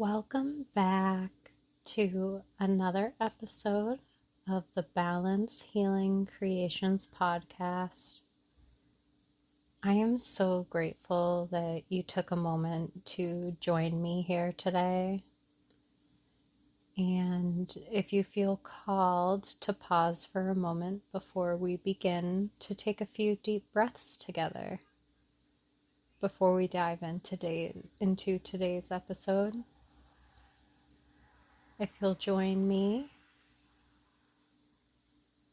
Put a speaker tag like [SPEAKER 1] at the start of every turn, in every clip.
[SPEAKER 1] Welcome back to another episode of the Balance Healing Creations podcast. I am so grateful that you took a moment to join me here today. And if you feel called to pause for a moment before we begin, to take a few deep breaths together before we dive into today's episode. If you'll join me,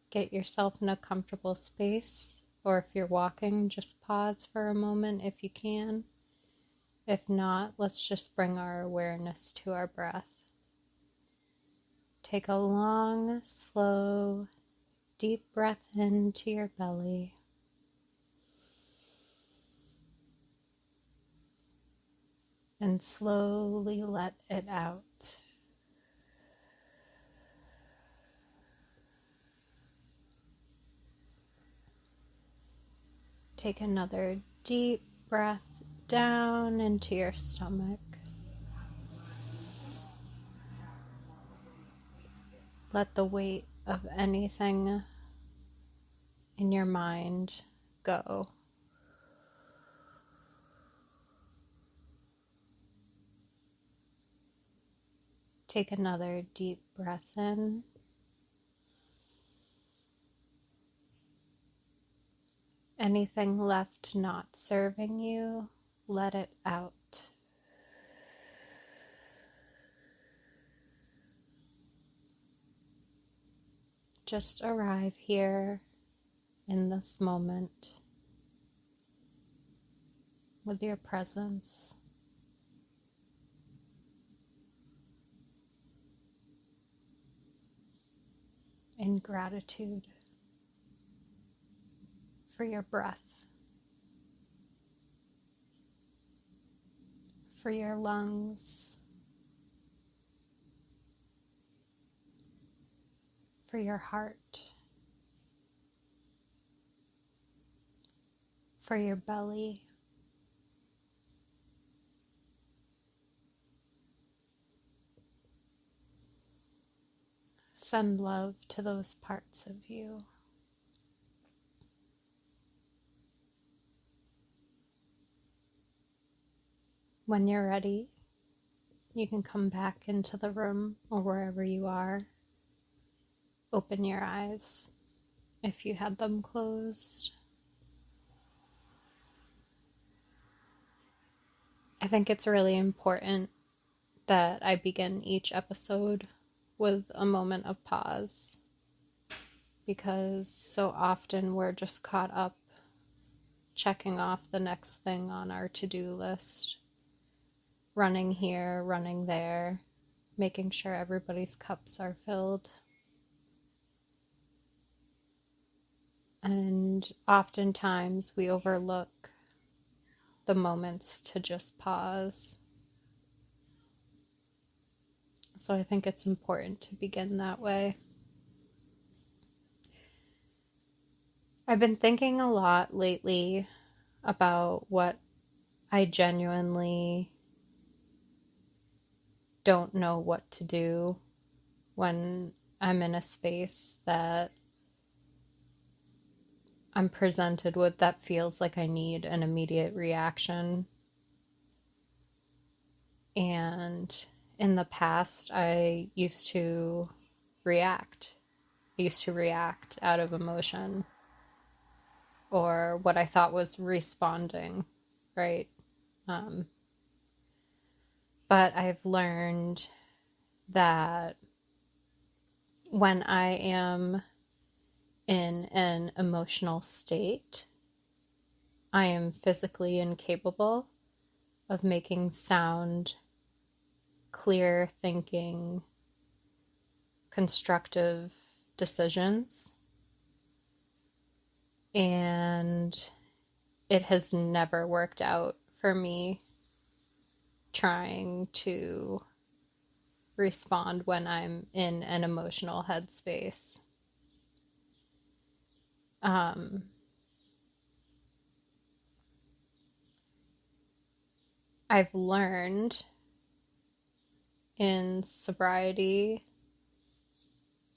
[SPEAKER 1] get yourself in a comfortable space, or if you're walking, just pause for a moment if you can. If not, let's just bring our awareness to our breath. Take a long, slow, deep breath into your belly. And slowly let it out. Take another deep breath down into your stomach. Let the weight of anything in your mind go. Take another deep breath in. Anything left not serving you, let it out. Just arrive here in this moment with your presence. In gratitude for your breath, for your lungs, for your heart, for your belly, send love to those parts of you. When you're ready, you can come back into the room or wherever you are. Open your eyes if you had them closed. I think it's really important that I begin each episode with a moment of pause, because so often we're just caught up checking off the next thing on our to-do list, running here, running there, making sure everybody's cups are filled. And oftentimes we overlook the moments to just pause. So I think it's important to begin that way. I've been thinking a lot lately about what I genuinely don't know what to do when I'm in a space that I'm presented with that feels like I need an immediate reaction. And in the past, I used to react. I used to react out of emotion, or what I thought was responding, right? But I've learned that when I am in an emotional state, I am physically incapable of making sound, clear thinking, constructive decisions. And it has never worked out for me trying to respond when I'm in an emotional headspace. I've learned in sobriety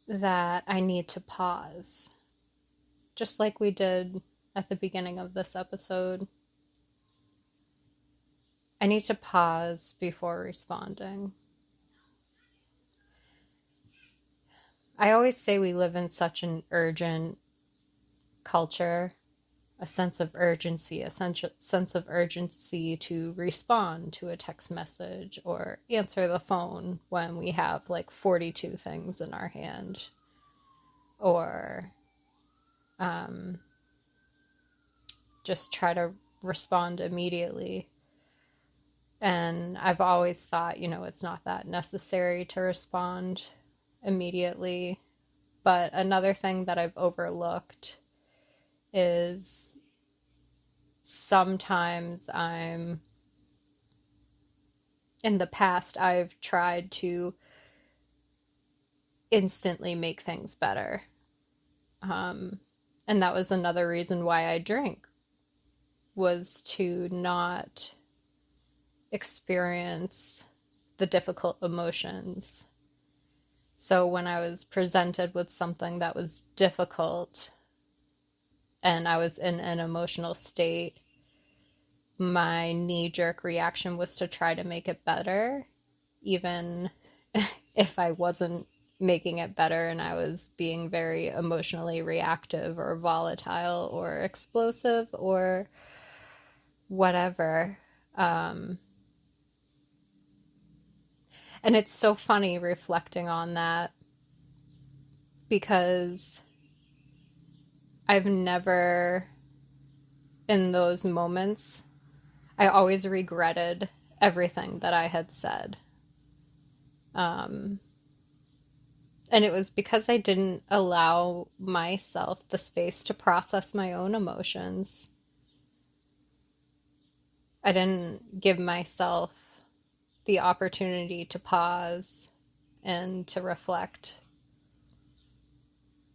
[SPEAKER 1] that I need to pause, just like we did at the beginning of this episode. I need to pause before responding. I always say we live in such an urgent culture, a sense of urgency, a sense of urgency to respond to a text message or answer the phone when we have like 42 things in our hand, or just try to respond immediately. And I've always thought, it's not that necessary to respond immediately. But another thing that I've overlooked is sometimes in the past, I've tried to instantly make things better. And that was another reason why I drank, was to not experience the difficult emotions. So when I was presented with something that was difficult and I was in an emotional state, my knee-jerk reaction was to try to make it better, even if I wasn't making it better and I was being very emotionally reactive or volatile or explosive or whatever. And it's so funny reflecting on that, because I've never, in those moments, I always regretted everything that I had said. And it was because I didn't allow myself the space to process my own emotions. I didn't give myself the opportunity to pause and to reflect.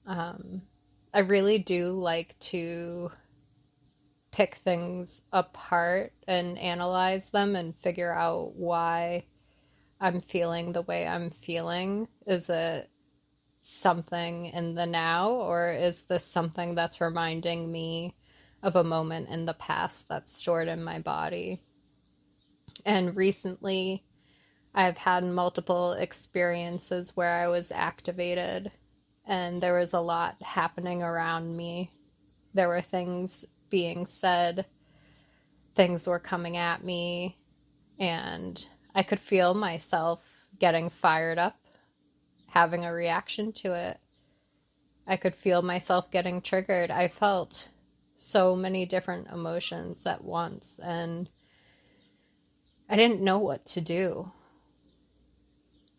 [SPEAKER 1] I really do like to pick things apart and analyze them and figure out why I'm feeling the way I'm feeling. Is it something in the now, or is this something that's reminding me of a moment in the past that's stored in my body? And recently, I've had multiple experiences where I was activated and there was a lot happening around me. There were things being said, things were coming at me, and I could feel myself getting fired up, having a reaction to it. I could feel myself getting triggered. I felt so many different emotions at once, and I didn't know what to do.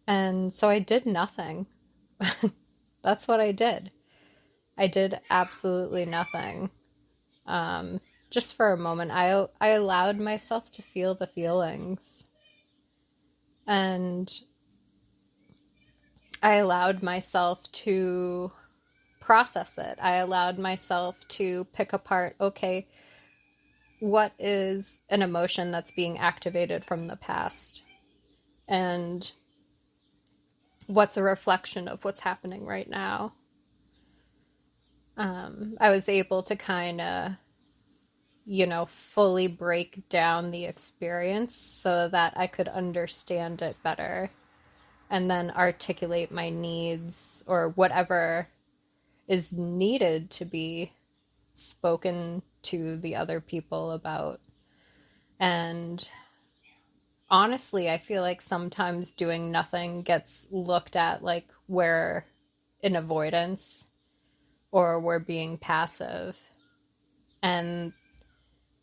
[SPEAKER 1] And so I did nothing. That's what I did. I did absolutely nothing. Just for a moment, I allowed myself to feel the feelings. And I allowed myself to process it. I allowed myself to pick apart, okay, what is an emotion that's being activated from the past? And what's a reflection of what's happening right now? I was able to kind of, fully break down the experience so that I could understand it better and then articulate my needs or whatever is needed to be spoken to the other people about. And honestly, I feel like sometimes doing nothing gets looked at like we're in avoidance or we're being passive. And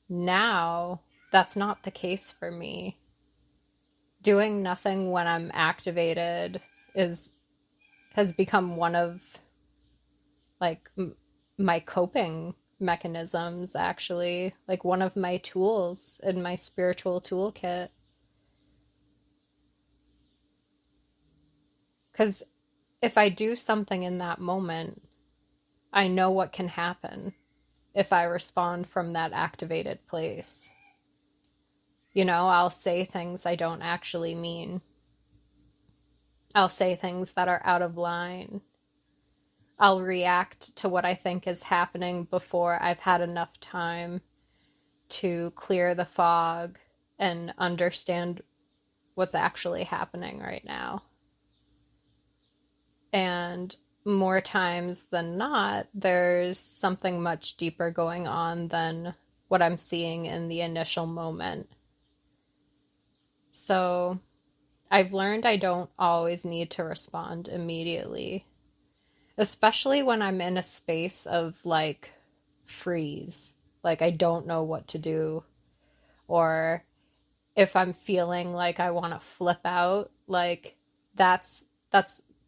[SPEAKER 1] now that's not the case for me. Doing nothing when I'm activated has become one of like my coping mechanisms, actually, like one of my tools in my spiritual toolkit. Because if I do something in that moment, I know what can happen if I respond from that activated place. I'll say things I don't actually mean. I'll say things that are out of line. I'll react to what I think is happening before I've had enough time to clear the fog and understand what's actually happening right now. And more times than not, there's something much deeper going on than what I'm seeing in the initial moment. So I've learned I don't always need to respond immediately, especially when I'm in a space of like freeze, like I don't know what to do, or if I'm feeling like I want to flip out, like that's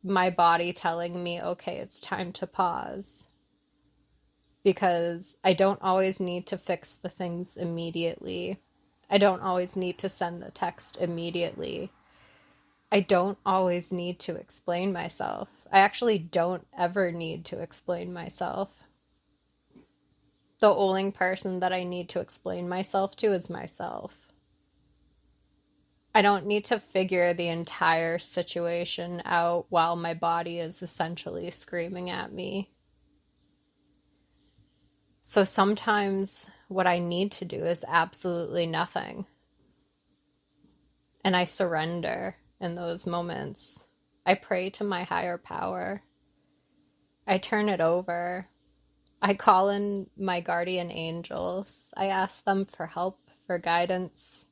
[SPEAKER 1] my body telling me, okay, it's time to pause. Because I don't always need to fix the things immediately. I don't always need to send the text immediately. I don't always need to explain myself. I actually don't ever need to explain myself. The only person that I need to explain myself to is myself. I don't need to figure the entire situation out while my body is essentially screaming at me. So sometimes what I need to do is absolutely nothing. And I surrender in those moments. I pray to my higher power. I turn it over. I call in my guardian angels. I ask them for help, for guidance.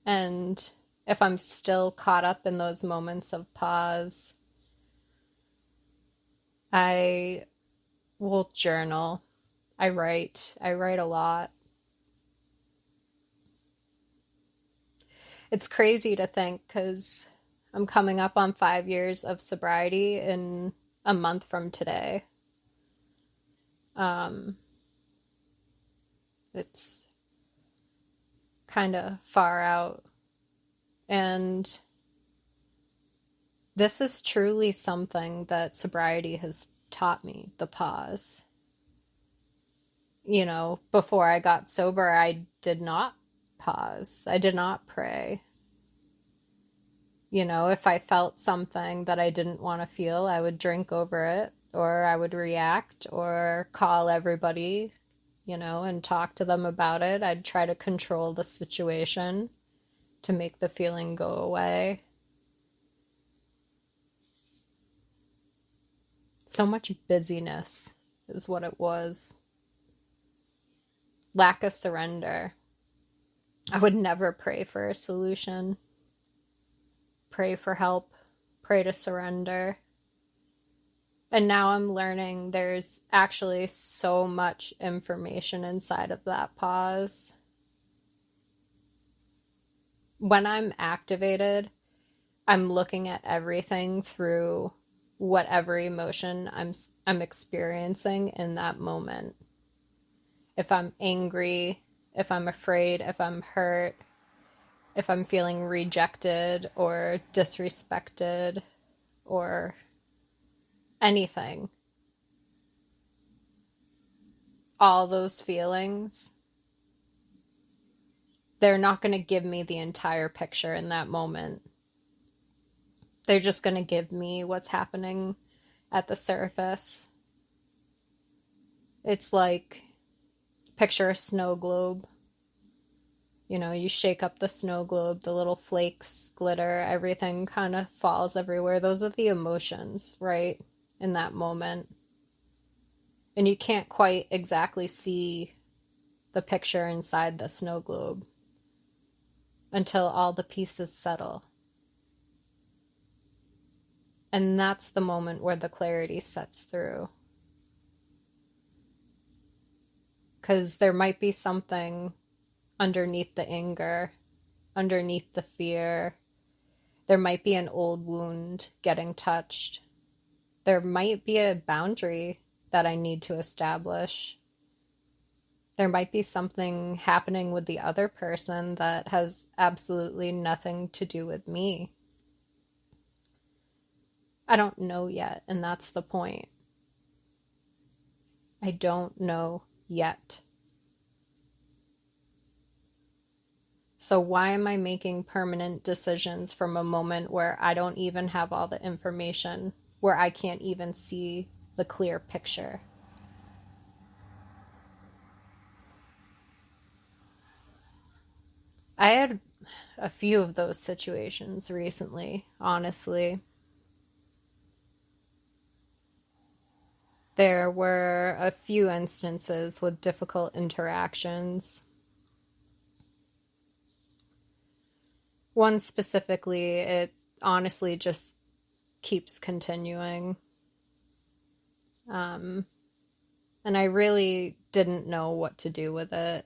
[SPEAKER 1] And if I'm still caught up in those moments of pause, I will journal. I write. I write a lot. It's crazy to think because I'm coming up on 5 years of sobriety in a month from today. Um, it's kind of far out. And this is truly something that sobriety has taught me, the pause. You know, before I got sober, I did not pause. I did not pray. You know, if I felt something that I didn't want to feel, I would drink over it, or I would react, or call everybody, you know, and talk to them about it. I'd try to control the situation to make the feeling go away. So much busyness is what it was. Lack of surrender. I would never pray for a solution, pray for help, pray to surrender. And now I'm learning there's actually so much information inside of that pause. When I'm activated, I'm looking at everything through whatever emotion I'm experiencing in that moment. If I'm angry, if I'm afraid, if I'm hurt, if I'm feeling rejected or disrespected or anything, all those feelings, they're not going to give me the entire picture in that moment. They're just going to give me what's happening at the surface. It's like, picture a snow globe. You know, you shake up the snow globe, the little flakes, glitter, everything kind of falls everywhere. Those are the emotions, right? In that moment. And you can't quite exactly see the picture inside the snow globe until all the pieces settle. And that's the moment where the clarity sets through. Because there might be something underneath the anger, underneath the fear. There might be an old wound getting touched. There might be a boundary that I need to establish. There might be something happening with the other person that has absolutely nothing to do with me. I don't know yet, and that's the point. I don't know yet. So why am I making permanent decisions from a moment where I don't even have all the information, where I can't even see the clear picture? I had a few of those situations recently, honestly. There were a few instances with difficult interactions. One specifically, it honestly just keeps continuing. Um, and I really didn't know what to do with it.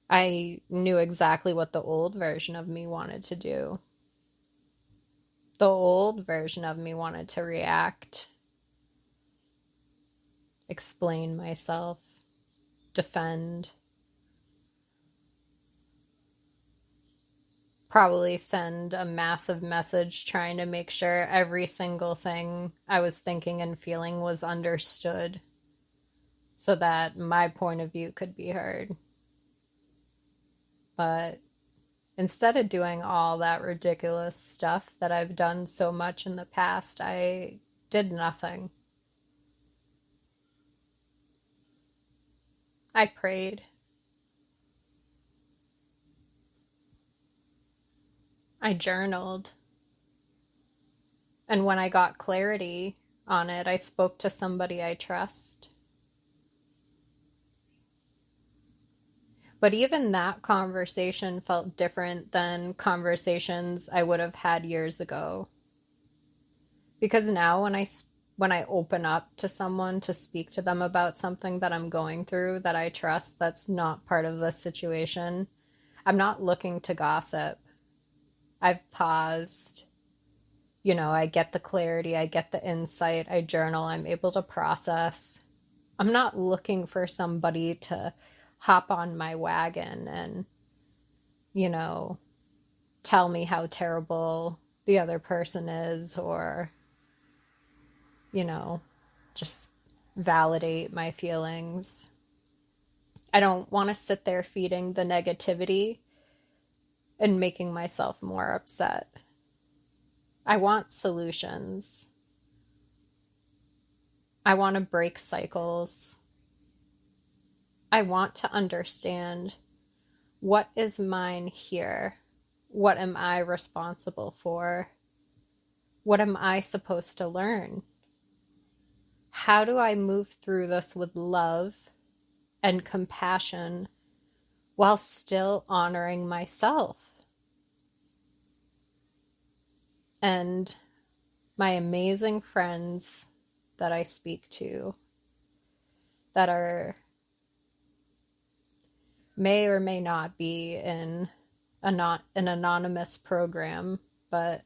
[SPEAKER 1] I knew exactly what the old version of me wanted to do. The old version of me wanted to react, explain myself, defend, probably send a massive message trying to make sure every single thing I was thinking and feeling was understood so that my point of view could be heard. But instead of doing all that ridiculous stuff that I've done so much in the past, I did nothing. I prayed. I journaled. And when I got clarity on it, I spoke to somebody I trust. But even that conversation felt different than conversations I would have had years ago. Because now when I open up to someone to speak to them about something that I'm going through that I trust that's not part of the situation, I'm not looking to gossip. I've paused. I get the clarity, I get the insight, I journal, I'm able to process. I'm not looking for somebody to hop on my wagon and, you know, tell me how terrible the other person is or, you know, just validate my feelings. I don't want to sit there feeding the negativity and making myself more upset. I want solutions. I want to break cycles. I want to understand what is mine here. What am I responsible for? What am I supposed to learn? How do I move through this with love and compassion while still honoring myself and my amazing friends that I speak to that are may or may not be in an anonymous program, but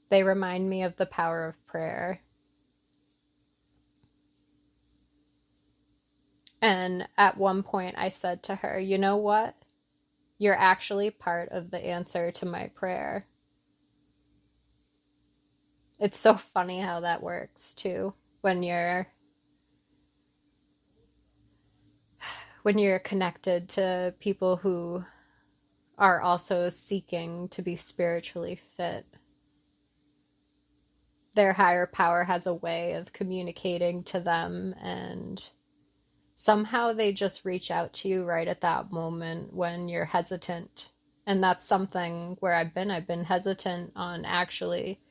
[SPEAKER 1] they remind me of the power of prayer. And at one point I said to her, you know what? You're actually part of the answer to my prayer. It's so funny how that works too when you're connected to people who are also seeking to be spiritually fit. Their higher power has a way of communicating to them, and somehow they just reach out to you right at that moment when you're hesitant. And that's something where I've been hesitant on actually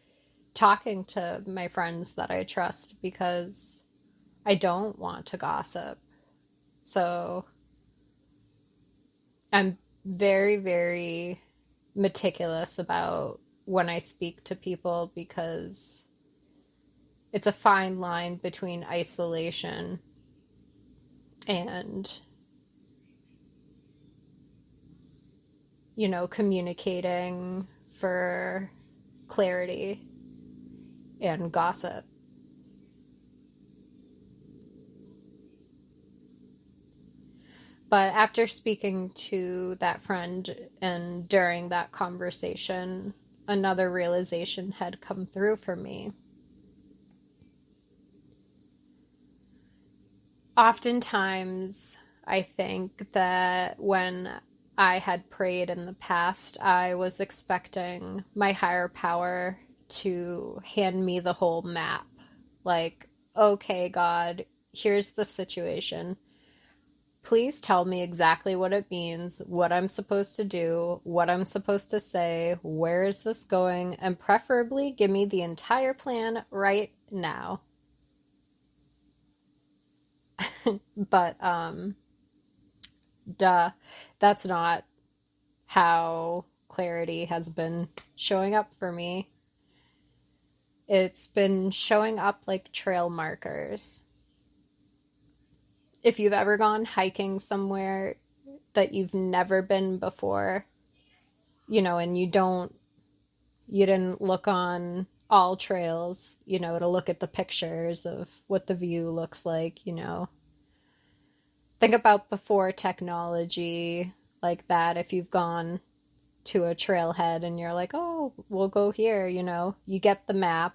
[SPEAKER 1] talking to my friends that I trust because I don't want to gossip. So I'm very, very meticulous about when I speak to people because it's a fine line between isolation and, communicating for clarity and gossip. But after speaking to that friend and during that conversation, another realization had come through for me. Oftentimes, I think that when I had prayed in the past, I was expecting my higher power to hand me the whole map. Like, okay, God, here's the situation. Please tell me exactly what it means, what I'm supposed to do, what I'm supposed to say, where is this going, and preferably give me the entire plan right now. But, duh, that's not how clarity has been showing up for me. It's been showing up like trail markers. If you've ever gone hiking somewhere that you've never been before, and you didn't look on all trails, to look at the pictures of what the view looks like. Think about before technology like that. If you've gone to a trailhead and you're like, oh, we'll go here, you get the map,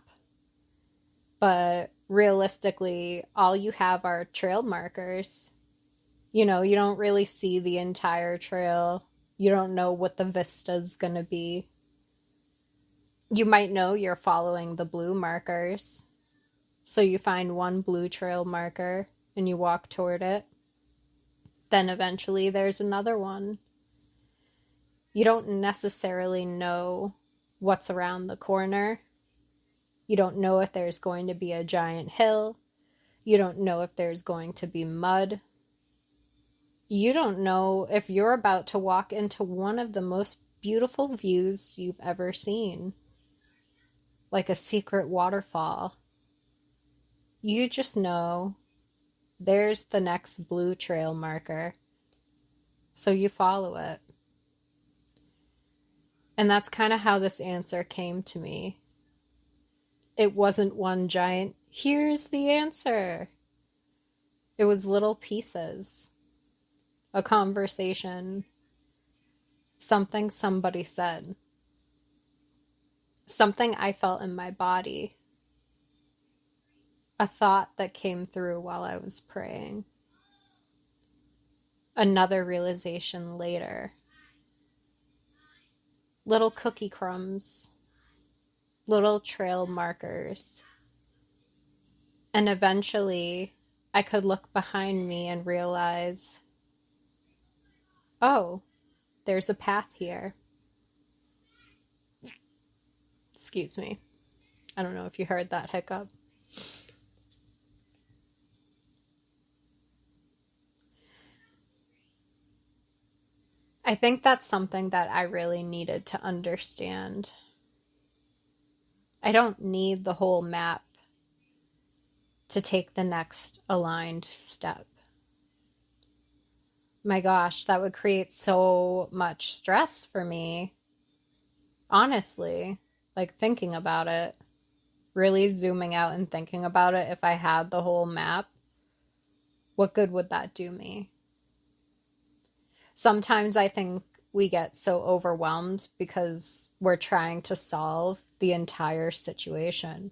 [SPEAKER 1] but realistically, all you have are trail markers. You don't really see the entire trail. You don't know what the vista's gonna be. You might know you're following the blue markers. So you find one blue trail marker and you walk toward it. Then eventually there's another one. You don't necessarily know what's around the corner. You don't know if there's going to be a giant hill. You don't know if there's going to be mud. You don't know if you're about to walk into one of the most beautiful views you've ever seen, like a secret waterfall. You just know there's the next blue trail marker, so you follow it. And that's kind of how this answer came to me. It wasn't one giant, here's the answer. It was little pieces. A conversation. Something somebody said. Something I felt in my body. A thought that came through while I was praying. Another realization later. Little cookie crumbs. Little trail markers. And eventually, I could look behind me and realize, oh, there's a path here. Excuse me. I don't know if you heard that hiccup. I think that's something that I really needed to understand. I don't need the whole map to take the next aligned step. My gosh, that would create so much stress for me. Honestly, like thinking about it, really zooming out and thinking about it, if I had the whole map, what good would that do me? Sometimes I think we get so overwhelmed because we're trying to solve the entire situation.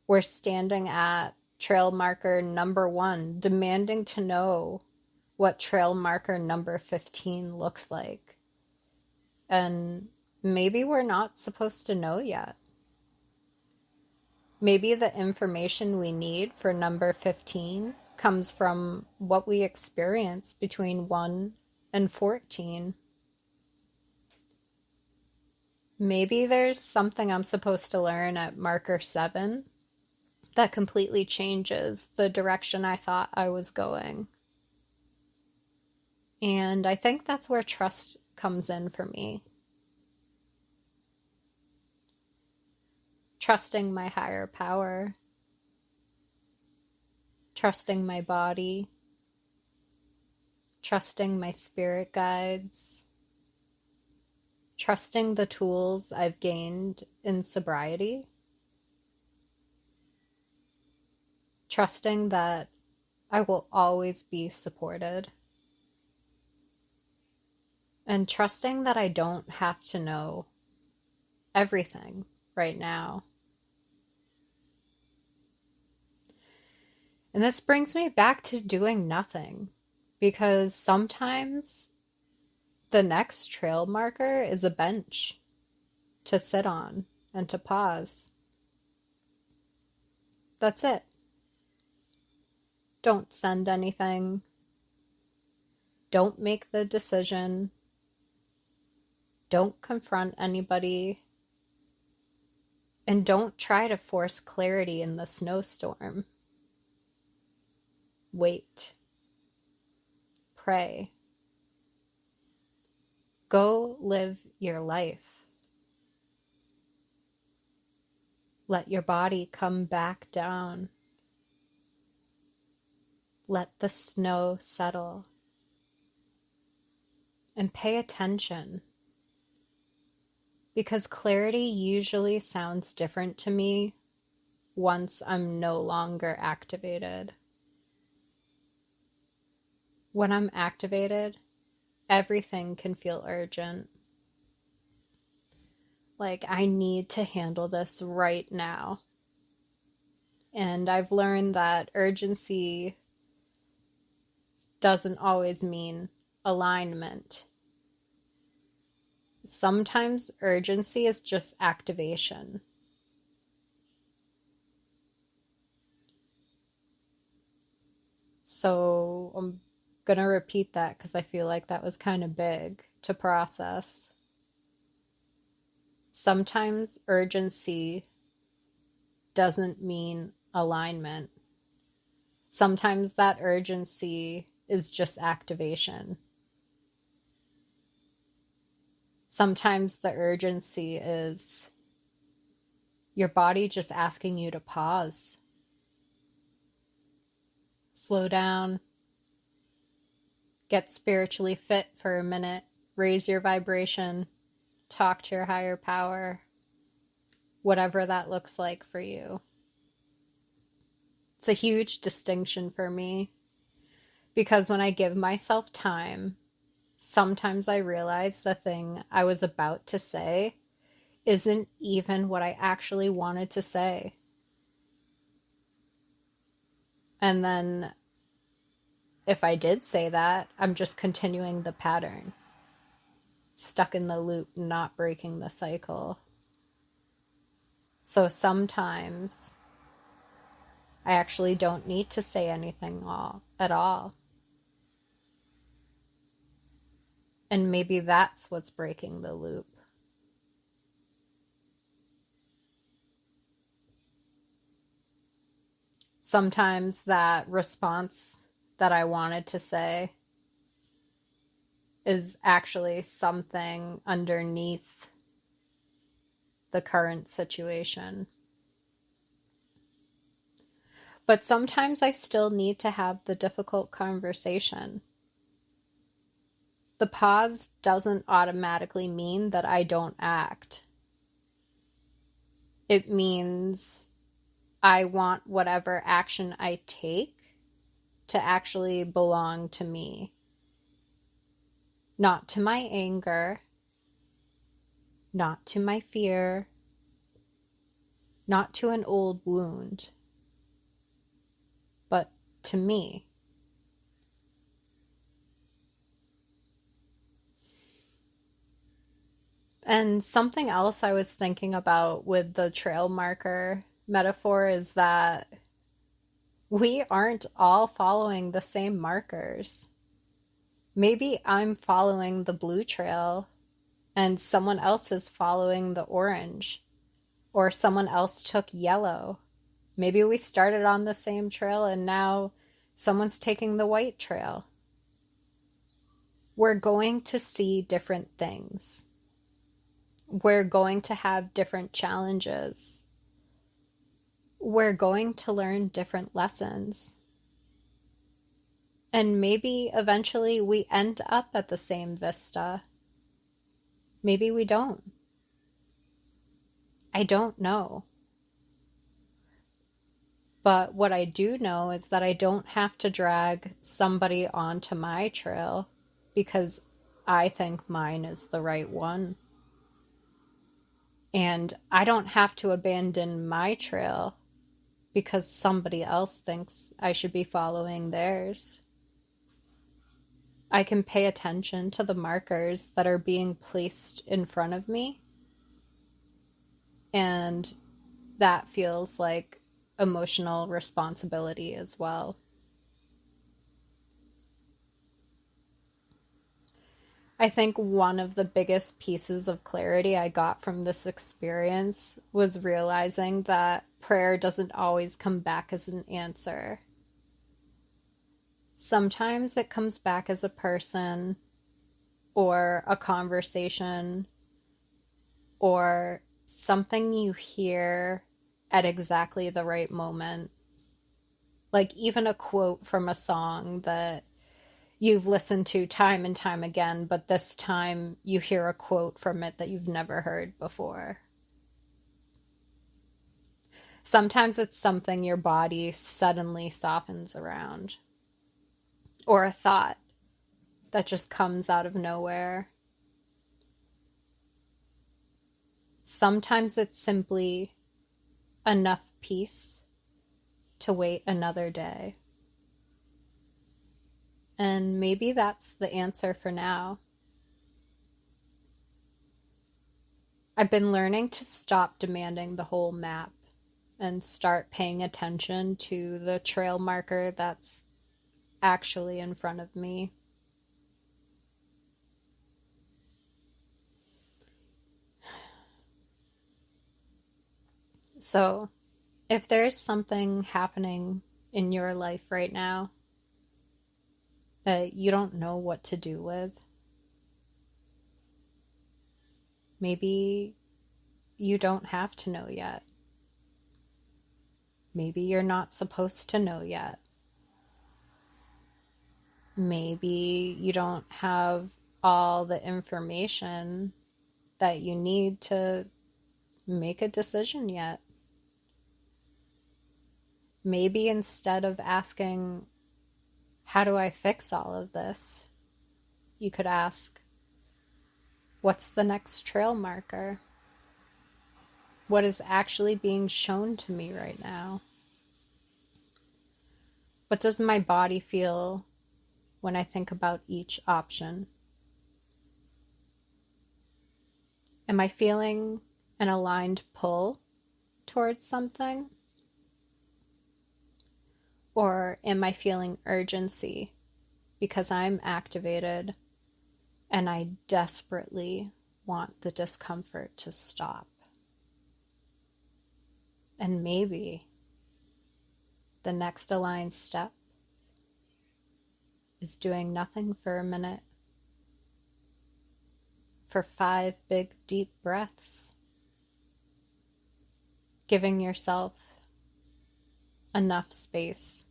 [SPEAKER 1] We're standing at trail marker number 1, demanding to know what trail marker number 15 looks like. And maybe we're not supposed to know yet. Maybe the information we need for number 15 comes from what we experience between 1 and 14. Maybe there's something I'm supposed to learn at marker 7 that completely changes the direction I thought I was going. And I think that's where trust comes in for me. Trusting my higher power. Trusting my body. Trusting my spirit guides. Trusting the tools I've gained in sobriety. Trusting that I will always be supported. And trusting that I don't have to know everything right now. And this brings me back to doing nothing. because sometimes the next trail marker is a bench to sit on and to pause. That's it. Don't send anything. Don't make the decision. Don't confront anybody. And don't try to force clarity in the snowstorm. Wait. Pray. Go live your life. Let your body come back down. Let the snow settle. And pay attention. Because clarity usually sounds different to me once I'm no longer activated. When I'm activated, everything can feel urgent. Like, I need to handle this right now. And I've learned that urgency doesn't always mean alignment. Sometimes urgency is just activation. So I'm going to repeat that because I feel like that was kind of big to process. Sometimes urgency doesn't mean alignment. Sometimes that urgency is just activation. Sometimes the urgency is your body just asking you to pause. Slow down. Get spiritually fit for a minute. Raise your vibration. Talk to your higher power. Whatever that looks like for you. It's a huge distinction for me because when I give myself time, sometimes I realize the thing I was about to say isn't even what I actually wanted to say. And then if I did say that, I'm just continuing the pattern. Stuck in the loop, not breaking the cycle. So sometimes I actually don't need to say anything at all. And maybe that's what's breaking the loop. Sometimes that response that I wanted to say is actually something underneath the current situation. But sometimes I still need to have the difficult conversation. The pause doesn't automatically mean that I don't act. It means I want whatever action I take to actually belong to me. Not to my anger, not to my fear, not to an old wound, but to me. And something else I was thinking about with the trail marker metaphor is that we aren't all following the same markers. Maybe I'm following the blue trail and someone else is following the orange, or someone else took yellow. Maybe we started on the same trail and now someone's taking the white trail. We're going to see different things. We're going to have different challenges. We're going to learn different lessons. And maybe eventually we end up at the same vista. Maybe we don't. I don't know. But what I do know is that I don't have to drag somebody onto my trail because I think mine is the right one. And I don't have to abandon my trail because somebody else thinks I should be following theirs. I can pay attention to the markers that are being placed in front of me, and that feels like emotional responsibility as well. I think one of the biggest pieces of clarity I got from this experience was realizing that prayer doesn't always come back as an answer. Sometimes it comes back as a person or a conversation or something you hear at exactly the right moment. Like even a quote from a song that you've listened to time and time again, but this time you hear a quote from it that you've never heard before. Sometimes it's something your body suddenly softens around, or a thought that just comes out of nowhere. Sometimes it's simply enough peace to wait another day. And maybe that's the answer for now. I've been learning to stop demanding the whole map and start paying attention to the trail marker that's actually in front of me. So, if there's something happening in your life right now that you don't know what to do with, maybe you don't have to know yet. Maybe you're not supposed to know yet. Maybe you don't have all the information that you need to make a decision yet. Maybe instead of asking, how do I fix all of this? You could ask, what's the next trail marker? What is actually being shown to me right now? What does my body feel when I think about each option? Am I feeling an aligned pull towards something? Or am I feeling urgency because I'm activated and I desperately want the discomfort to stop? And maybe the next aligned step is doing nothing for a minute, for 5 big deep breaths, giving yourself enough space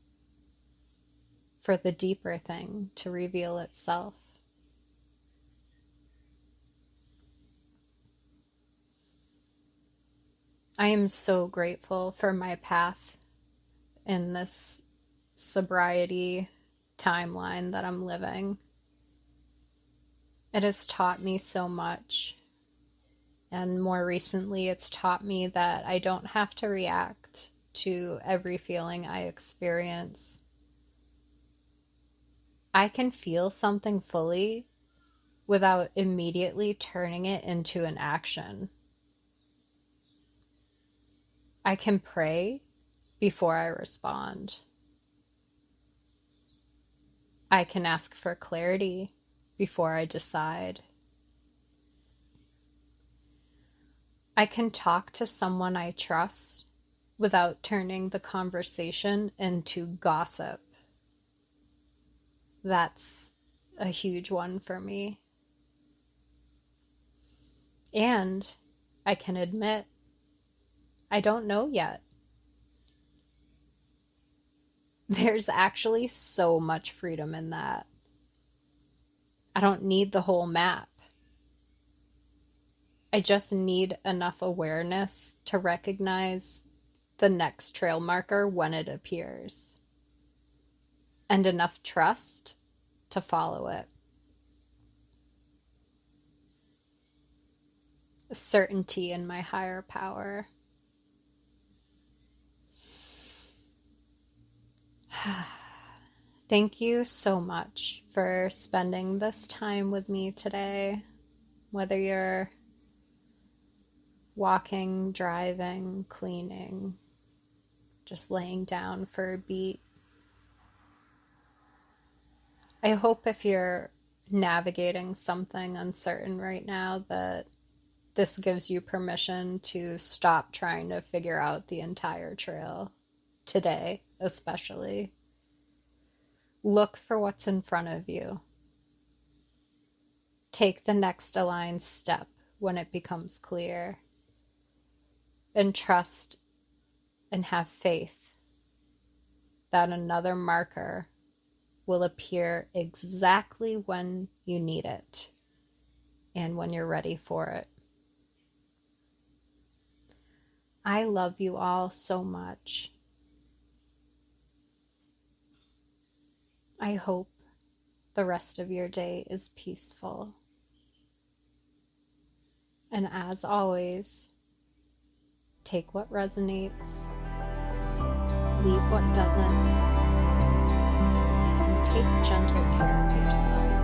[SPEAKER 1] for the deeper thing to reveal itself. I am so grateful for my path in this sobriety timeline that I'm living. It has taught me so much. And more recently, it's taught me that I don't have to react to every feeling I experience. I can feel something fully without immediately turning it into an action. I can pray before I respond. I can ask for clarity before I decide. I can talk to someone I trust without turning the conversation into gossip. That's a huge one for me. And I can admit, I don't know yet. There's actually so much freedom in that. I don't need the whole map. I just need enough awareness to recognize the next trail marker when it appears, and enough trust to follow it. Certainty in my higher power. Thank you so much for spending this time with me today, whether you're walking, driving, cleaning, just laying down for a beat. I hope if you're navigating something uncertain right now that this gives you permission to stop trying to figure out the entire trail today, especially. Look for what's in front of you. Take the next aligned step when it becomes clear. And trust and have faith that another marker will appear exactly when you need it and when you're ready for it. I love you all so much. I hope the rest of your day is peaceful. And as always, take what resonates, leave what doesn't, and take gentle care of yourself.